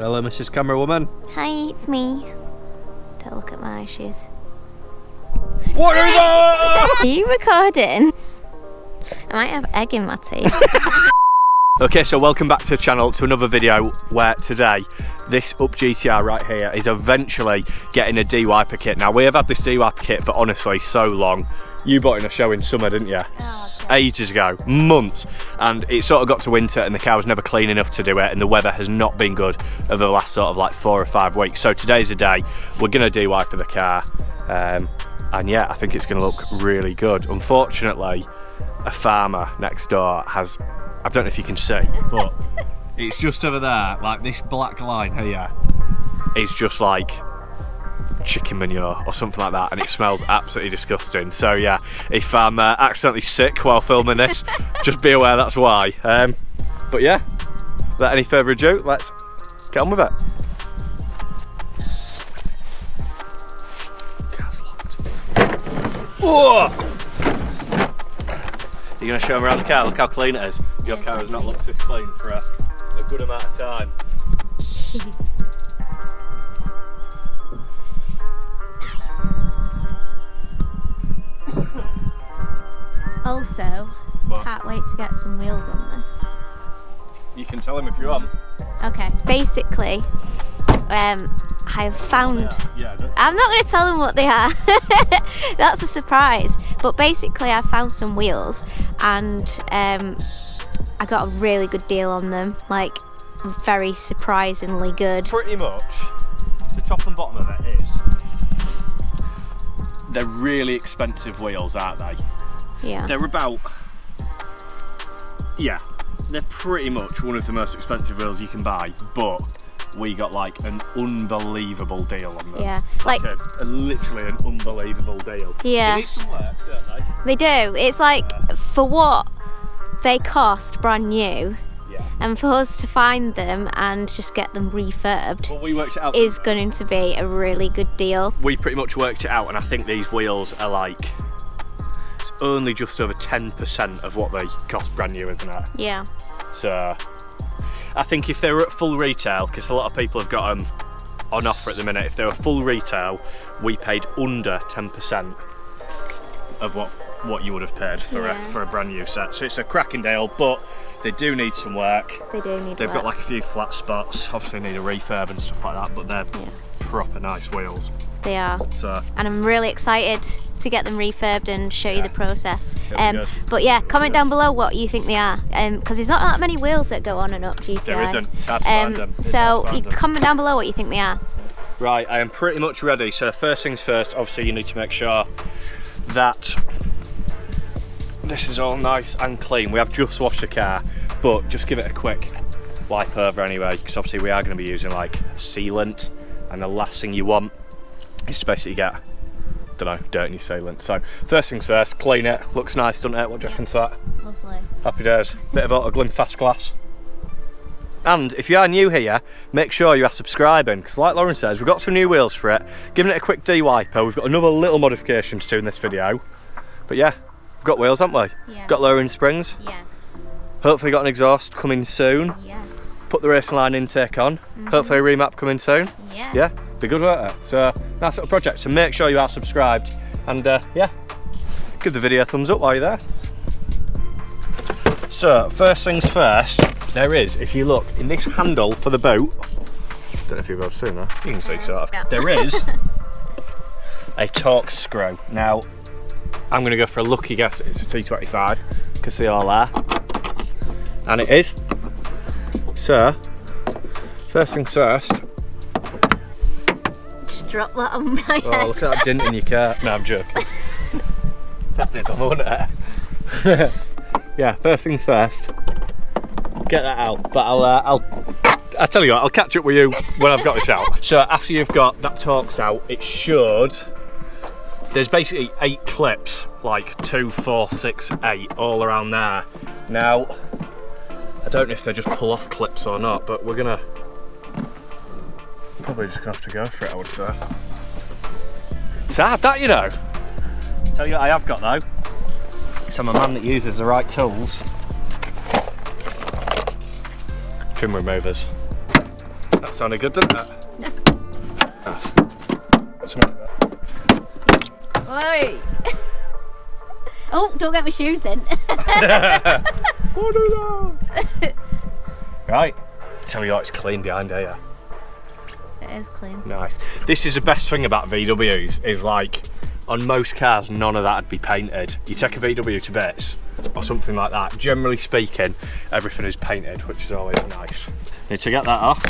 Hello, Mrs. Camera Woman. Hi, it's me. Don't look at my shoes. What are those? Are you recording? I might have egg in my teeth. Okay, so welcome back to the channel, to another video where today this Up GTR right here is eventually getting a de-wiper kit. Now, we have had this de-wiper kit for honestly so long. You bought it in a show in summer, didn't you? Oh, okay. Ages ago, months, and it sort of got to winter and the car was never clean enough to do it, and the weather has not been good over the last sort of like 4 or 5 weeks. So today's the day we're going to de-wiper the car, and yeah, I think it's going to look really good. Unfortunately, a farmer next door has, I don't know if you can see, but it's just over there, like this black line here is just like chicken manure or something like that, and it smells absolutely disgusting. So yeah, if I'm accidentally sick while filming this, just be aware that's why. But yeah, without any further ado, let's get on with it. Car's locked. Whoa! You're going to show them around the car? Look how clean it is. Your car has not looked this clean for a good amount of time. Also, What? can't wait to get some wheels on this. You can tell him if you want. Okay. Basically, I've found... Yeah, I'm not going to tell them what they are. That's a surprise. But basically, I found some wheels and I got a really good deal on them. Like, very surprisingly good. pretty much, the top and bottom of it is, they're really expensive wheels, aren't they? Yeah. They're about, yeah, they're pretty much one of the most expensive wheels you can buy, but we got like an unbelievable deal on them. Yeah. Like literally an unbelievable deal. Yeah. They need some work, don't they? They do. It's like, for what they cost brand new, Yeah. and for us to find them and just get them refurbed Well, we worked it out. is going to be a really good deal. We pretty much worked it out, and I think these wheels are like, it's only just over 10% of what they cost brand new, isn't it? Yeah. So I think if they were at full retail, because a lot of people have got them on offer at the minute, if they were full retail, we paid under 10% of what you would have paid for a brand new set. So it's a cracking deal, but they do need some work. They do need They've work. got like a few flat spots, obviously need a refurb and stuff like that, but they're proper nice wheels. They are. So And I'm really excited to get them refurbed and show you the process. It'll be good. But yeah, comment down below what you think they are, because there's not that many wheels that go on and up GTI. there isn't, it's hard to find them. It's So hard to you find them. comment down below what you think they are. Right, I am pretty much ready. So first things first, obviously you need to make sure that this is all nice and clean. We have just washed the car, but just give it a quick wipe over anyway, because obviously we are going to be using like sealant, and the last thing you want is to basically get, don't know, dirt in your sealant. So first things first, clean it. Looks nice, doesn't it? What do you reckon to that? Lovely. Happy days. Bit of auto glint fast glass. And if you are new here, make sure you are subscribing, because like Lauren says, we've got some new wheels for it. Giving it a quick de-wiper. We've got another little modification to do in this video. But yeah, we've got wheels, haven't we? Yeah. Got lowering springs. Yes. Hopefully got an exhaust coming soon. Yes. Put the racing line intake on. Hopefully a remap coming soon. Yes. Yeah, be good, won't it? So nice little project. So make sure you are subscribed, and yeah, give the video a thumbs up while you're there. So first things first, there is, if you look in this handle for the boot, don't know if you've ever seen that, you can see sort of, Yeah. there is a torque screw. Now I'm going to go for a lucky guess it's a T25, because they all are, and it is. So first things first, Just drop that on my oh, head. look at that dent in your car. No, I'm joking. That did on, wasn't it? Yeah, first things first, get that out. But I'll tell you what, I'll catch up with you when I've got this out. So after you've got that torques out, it should, there's basically 8 clips, like 2, 4, 6, 8, all around there. Now, I don't know if they just pull off clips or not, but we're gonna, probably just gonna have to go for it, I would say. It's hard, that, you know. Tell you what I have got though. So I'm a man that uses the right tools. Trim removers. That sounded good, didn't it? Something like that. Oi! Oh, don't get my shoes in. What do that? Right. Tell you what, it's clean behind here. It is clean. Nice. This is the best thing about VWs, is like, on most cars, none of that would be painted. You take a VW to bits, or something like that, generally speaking, everything is painted, which is always nice. Need to get that off.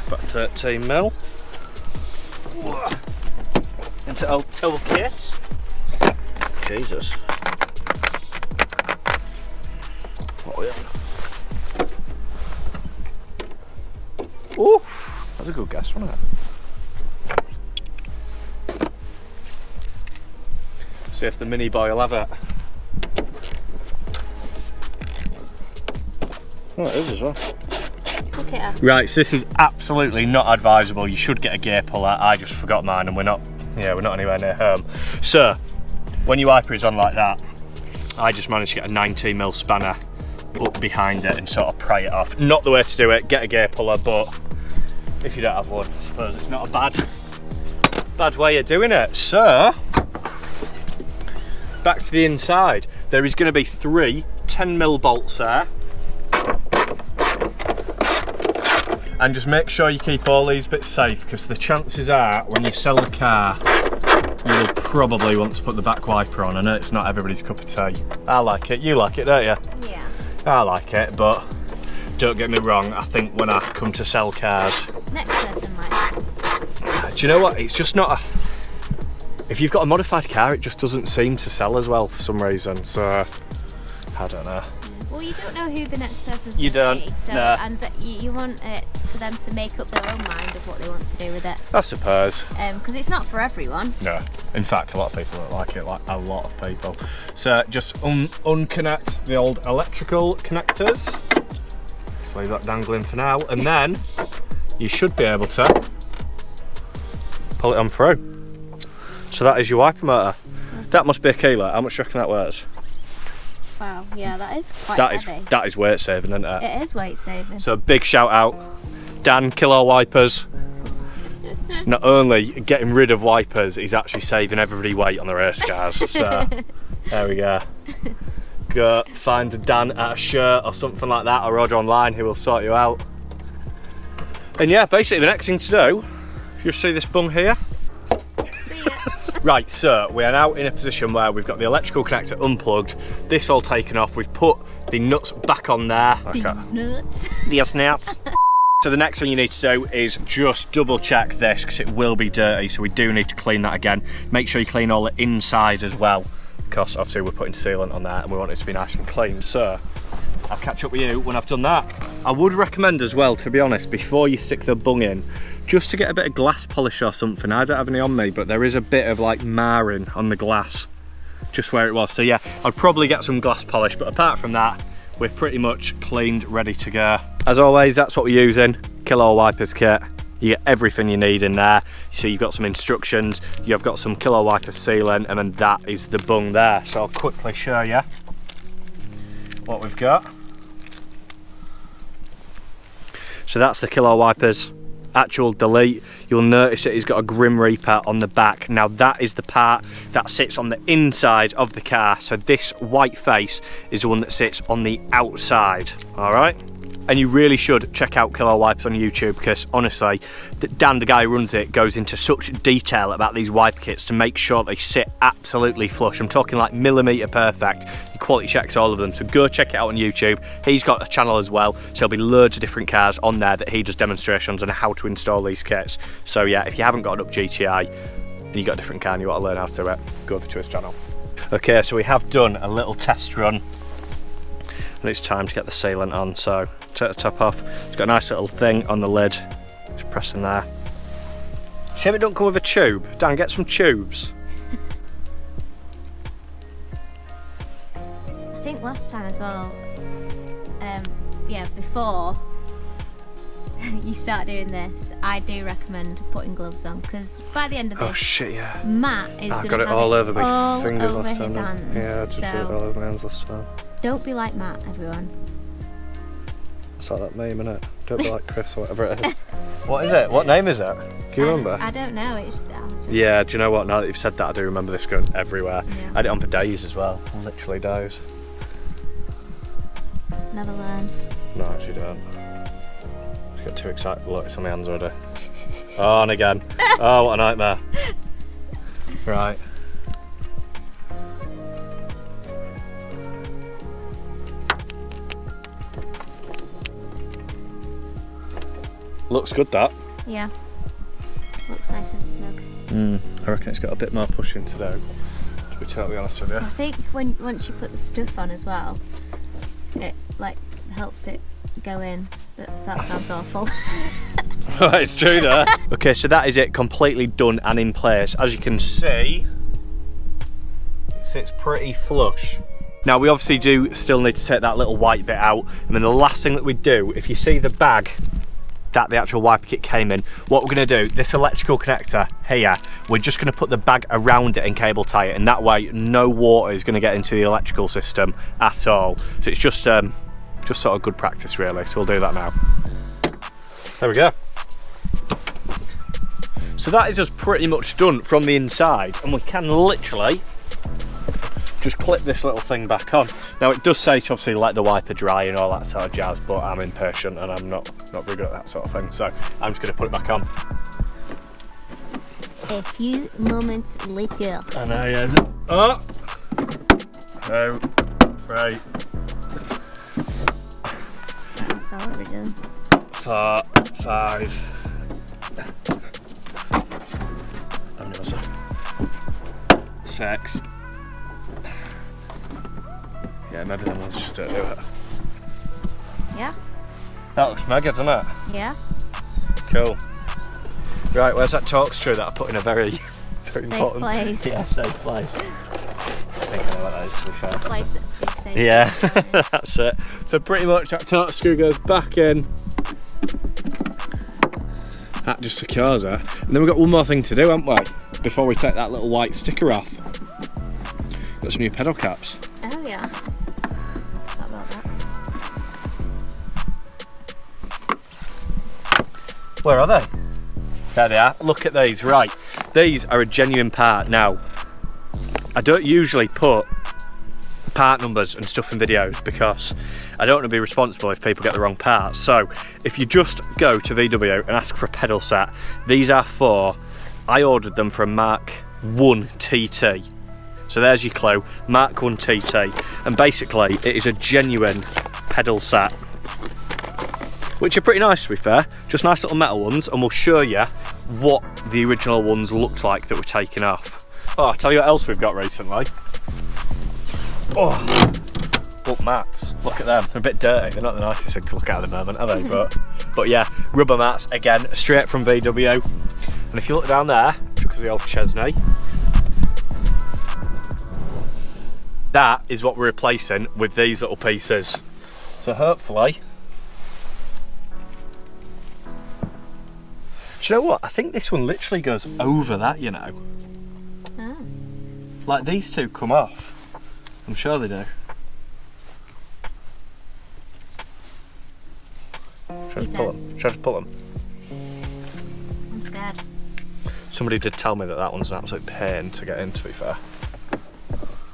About 13 mil. Into old toolkit. Jesus. What are we on? Ooh, that's a good guess, wasn't it? See if the mini boy will have it. Oh, it is as well. Look at her. Right, so this is absolutely not advisable. You should get a gear puller. I just forgot mine, and we're not anywhere near home. So, when your wiper is on like that, I just managed to get a 19mm spanner up behind it and sort of pry it off. Not the way to do it. Get a gear puller, but if you don't have one, I suppose it's not a bad way of doing it. So, back to the inside. There is going to be 3 10mm bolts there. And just make sure you keep all these bits safe, because the chances are when you sell the car, you will probably want to put the back wiper on. I know it's not everybody's cup of tea. I like it. You like it, don't you? Yeah. I like it, but don't get me wrong, I think when I come to sell cars... Next person might. Do you know what? It's just not a... If you've got a modified car, it just doesn't seem to sell as well for some reason, so... I don't know. Well, you don't know who the next person's You going to don't, be, so, no. and that you want it for them to make up their own mind of what they want to do with it. I suppose. Because it's not for everyone. No. In fact, a lot of people don't like it, like a lot of people. So just unconnect the old electrical connectors. Just leave that dangling for now, and then you should be able to pull it on through. So that is your wiper motor. That must be a kilo. How much do you reckon that weighs? Wow, yeah, that is quite heavy. That is weight saving, isn't it? It is weight saving. So big shout out, Dan, Kilo Wipers. Not only getting rid of wipers, he's actually saving everybody weight on the race cars. So there we go. Go find Dan at a shirt or something like that, or order online, he will sort you out. And yeah, basically the next thing to do, if you see this bung here. See ya. Right, so we are now in a position where we've got the electrical connector unplugged, this all taken off, we've put the nuts back on there. These nuts. These nuts. So the next thing you need to do is just double check this, because it will be dirty, so we do need to clean that again. Make sure you clean all the inside as well, because obviously we're putting sealant on there and we want it to be nice and clean. So I'll catch up with you when I've done that. I would recommend as well, to be honest, before you stick the bung in, just to get a bit of glass polish or something. I don't have any on me, but there is a bit of like marring on the glass, just where it was. So yeah, I'd probably get some glass polish, but apart from that, we're pretty much cleaned, ready to go. As always, that's what we're using, Kilo Wipers kit. You get everything you need in there. So you've got some instructions, you've got some Kilo Wiper sealant, and then that is the bung there. So I'll quickly show you what we've got. So that's the Kilo Wipers actual delete. You'll notice that it's got a Grim Reaper on the back. Now that is the part that sits on the inside of the car, so this white face is the one that sits on the outside. All right, and you really should check out Kilo Wipers on YouTube, because honestly, Dan, the guy who runs it, goes into such detail about these wiper kits to make sure they sit absolutely flush. I'm talking like millimetre perfect. He quality checks all of them, so go check it out on YouTube. He's got a channel as well, so there'll be loads of different cars on there that he does demonstrations on how to install these kits. So yeah, if you haven't got an up GTI and you've got a different car and you want to learn how to do it, go over to his channel. Okay, so we have done a little test run, and it's time to get the sealant on. So take the top off. It's got a nice little thing on the lid. Just press in there. Shame it don't come with a tube. Dan, get some tubes. I think last time as well, yeah, before you start doing this, I do recommend putting gloves on, because by the end of this, Oh shit, yeah. Matt is going to got it have all it over my fingers over last his time. hands. Yeah, I just put it all over my hands last time. Don't be like Matt, everyone. It's like that meme, innit? Don't be like Chris or whatever it is. What is it? What name is it? Do you remember? I don't know. It's Yeah, do you know what? Now that you've said that, I do remember this going everywhere. Yeah. I had it on for days as well. Literally days. Never learn. No, actually don't. Just got too excited. Look, it's on my hands already. Oh, and again. Oh, what a nightmare. Right. Looks good, that. Yeah. Looks nice and snug. I reckon it's got a bit more pushing to do, to be totally honest with you. I think once you put the stuff on as well, it like helps it go in. But that sounds awful. It's true there. Okay, so that is it, completely done and in place. As you can see, it sits pretty flush. Now we obviously do still need to take that little white bit out, and then the last thing that we do, if you see the bag that the actual wiper kit came in, what we're going to do, this electrical connector here, we're just going to put the bag around it and cable tie it, and that way no water is going to get into the electrical system at all. So it's just sort of good practice really, so we'll do that now. There we go. So that is just pretty much done from the inside, and we can literally just clip this little thing back on. Now it does say to obviously let the wiper dry and all that sort of jazz, but I'm impatient and I'm not very good at that sort of thing, so I'm just going to put it back on. A few moments later. I know, yes. Oh! 2, 3. That's all we're doing. 4, 5. How many was it? 6. Yeah, maybe then let's just do it. Yeah? That looks mega, doesn't it? Yeah. Cool. Right, where's that torque screw that I put in a very Safe important place. Yeah, safe place. I think I know what that is, to be fair. Place that's too safe. Yeah, that's it. So pretty much that torque screw goes back in. That just secures her. And then we've got one more thing to do, haven't we? Before we take that little white sticker off. Got some new pedal caps. Oh yeah. How about that? Where are they? There they are. Look at these. Right. These are a genuine part. Now, I don't usually put part numbers and stuff in videos because I don't want to be responsible if people get the wrong parts. So if you just go to VW and ask for a pedal set, these are I ordered them from Mark 1 TT. So there's your clue, Mark 1 TT. And basically it is a genuine pedal set, which are pretty nice to be fair. Just nice little metal ones, and we'll show you what the original ones looked like that were taken off. Oh, I'll tell you what else we've got recently. Oh, look, mats. Look at them. They're a bit dirty. They're not the nicest thing to look at the moment, are they? But yeah, rubber mats, again, straight from VW. And if you look down there, because of the old Chesney, that is what we're replacing with these little pieces. So hopefully, do you know what? I think this one literally goes over that, you know. Oh. Like these two come off. I'm sure they do. Try to pull them. I'm scared. Somebody did tell me that that one's an absolute pain to get in, to be fair.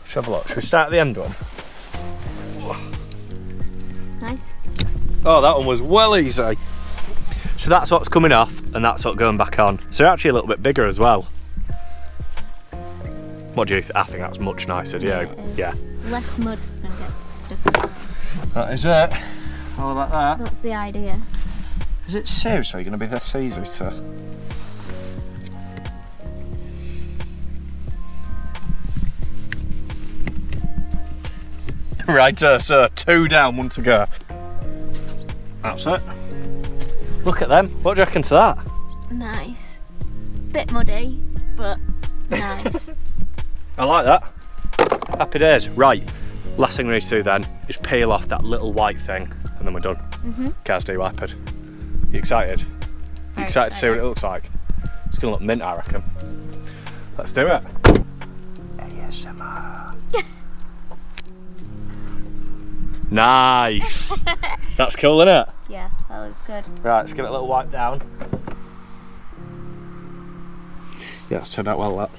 Let's have a look. Should we start at the end one? Nice. Oh, that one was well easy. So that's what's coming off, and that's what's going back on. So they're actually a little bit bigger as well. What do you think? I think that's much nicer, do you? Yeah. Less mud is going to get stuck. That is it. All about that. That's the idea. Is it seriously going to be this easy to... Right, so 2 down, 1 to go. That's it. Look at them. What do you reckon to that? Nice. Bit muddy, but nice. I like that. Happy days. Right, last thing we need to do then is peel off that little white thing, and then we're done. Car's de-wipered. You excited? You excited to see what it looks like? It's going to look mint, I reckon. Let's do it. ASMR. Nice. That's cool, isn't it? Yeah, that looks good. Right, let's give it a little wipe down. Yeah, it's turned out well, that.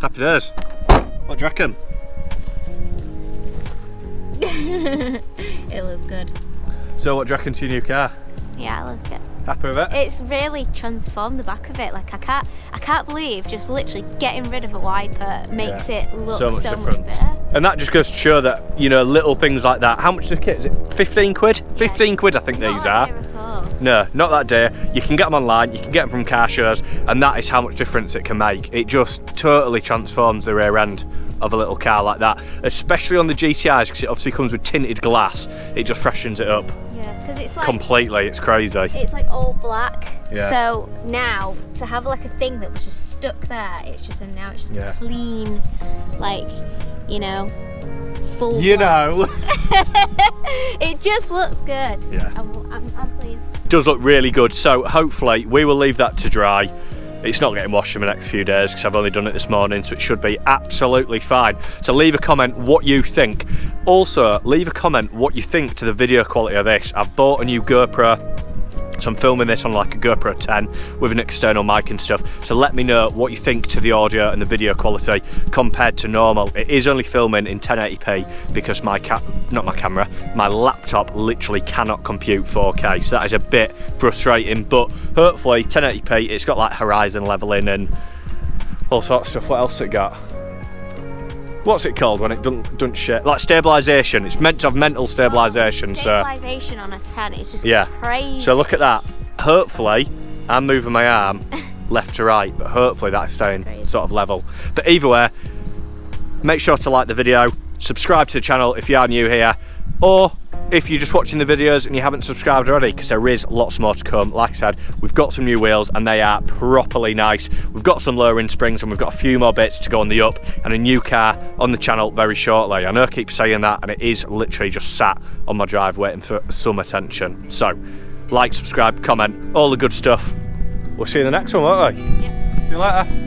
Happy days. What do you reckon? It looks good. So what do you reckon to your new car? Yeah, I like it. Happy with it? It's really transformed the back of it. Like I can't believe just literally getting rid of a wiper makes it look so much better. And that just goes to show that, you know, little things like that. How much is the kit? Is it 15 quid? 15 quid I think these are. Not at all. No, not that dear. You can get them online, you can get them from car shows, and that is how much difference it can make. It just totally transforms the rear end of a little car like that, especially on the GTIs, because it obviously comes with tinted glass. It just freshens it up. Yeah, because it's like completely, it's crazy. It's like all black. Yeah. So now to have like a thing that was just stuck there, it's just a clean, like, you know, full. You black. know. It just looks good. Yeah. I'm pleased. It does look really good. So hopefully we will leave that to dry. It's not getting washed in the next few days because I've only done it this morning, so it should be absolutely fine. So leave a comment what you think. Also, leave a comment what you think to the video quality of this. I've bought a new GoPro, so I'm filming this on like a GoPro 10 with an external mic and stuff. So let me know what you think to the audio and the video quality compared to normal. It is only filming in 1080p because my laptop literally cannot compute 4K. So that is a bit frustrating, but hopefully 1080p, it's got like horizon leveling and all sorts of stuff. What else it got? What's it called when it doesn't shit? Like stabilisation. It's meant to have mental stabilisation. Stabilisation on a 10 is just crazy. So look at that. Hopefully, I'm moving my arm left to right, but hopefully that's staying sort of level. But either way, make sure to like the video, subscribe to the channel if you are new here, or if you're just watching the videos and you haven't subscribed already, because there is lots more to come. Like I said, we've got some new wheels and they are properly nice. We've got some lowering springs and we've got a few more bits to go on the up, and a new car on the channel very shortly. I know I keep saying that, and it is literally just sat on my drive waiting for some attention. So like, subscribe, comment, all the good stuff. We'll see you in the next one, won't we? Yep. See you later.